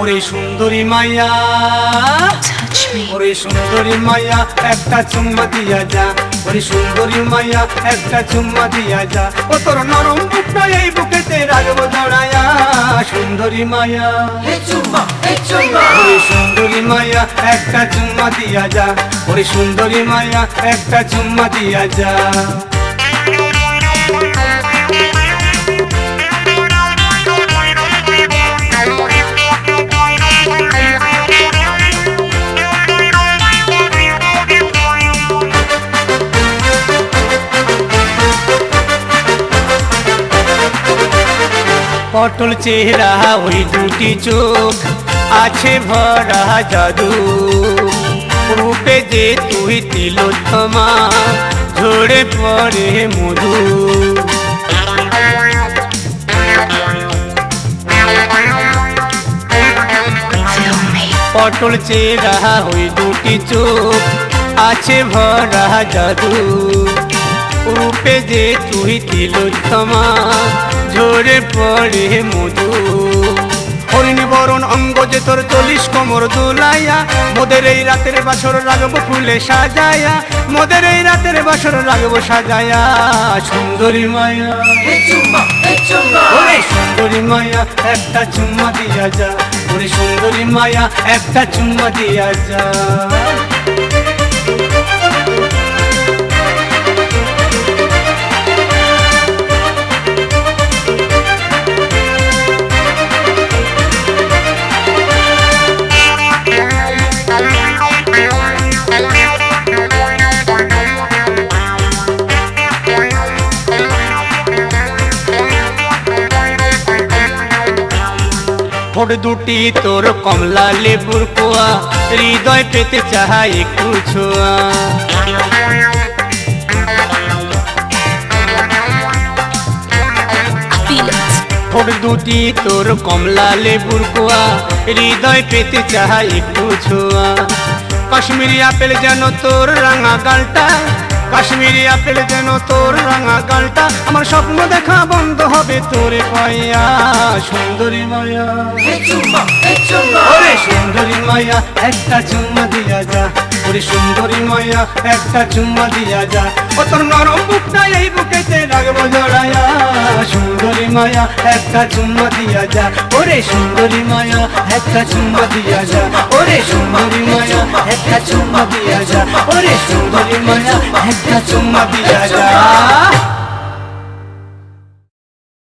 ওরে সুন্দরী মাইয়া, ওরে সুন্দরী মাইয়া একটা চুম্মা দিয়া যা, ওরে সুন্দরী মাইয়া একটা চুম্মা দিয়া যা, ও তোর নরম বুকটা এই বুকেতে রাখবো জড়ায়া। সুন্দরী মাইয়া, ওরে সুন্দরী মাইয়া একটা চুম্মা দিয়া যা, ওরে সুন্দরী মাইয়া একটা চুম্মা দিয়া যা। পটল চেহারা ওই দুটি চোখ আছে ভরা জাদু, রূপে যে তুই তিলোত্তমা ঝরে পড়ে মধু। পটল চেহারা ওই দুটি চোখ আছে ভরা জাদু, রূপে যে তুই তিলোত্তমা ঝরে পড়ে মধু। হরিণী বরণ অঙ্গ যে তোর 40 কোমর দুলাইয়া, মোদের এই রাতের বাসর রাখবো ফুলে সাজায়া, মোদের এই রাতের বাসর রাখবো সাজায়া। সুন্দরী মায়া, ওরে সুন্দরী মায়া একটা চুম্মা দিয়া যা, ওরে সুন্দরী মায়া একটা চুম্মা দিয়া যা। ঠোঁট দুটি তোর কমলা লেবুর কোয়া, হৃদয় পেতে চাহাই একটু ছোঁয়া। ঠোঁট দুটি তোর কমলা লেবুর কোয়া, হৃদয় পেতে চাহাই একটু ছোঁয়া। কাশ্মীরি আপেল যেন তোর রাঙা গালটা, কাশ্মীরি আপেল যেন তোর রাঙা গালটা, আমার স্বপ্ন দেখা বন্ধ হবে তোরে পাইয়া। সুন্দরী মায়া, ওরে সুন্দরী মায়া একটা চুম্মা দিয়া যা, ওরে সুন্দরী মায়া একটা চুম্মা দিয়া যা, ও তোর নরম বুকটা এই বুকেতে রাখবো জড়ায়া। সুন্দরী মায়া একটা চুম্মা দিয়া যা, ওরে সুন্দরী মায়া একটা চুম্মা দিয়া যা, ওরে সুন্দরী মায়া একটা চুম্মা দিয়া যা, ওরে সুন্দরী মায়া একটা চুম্মা দিয়া যা।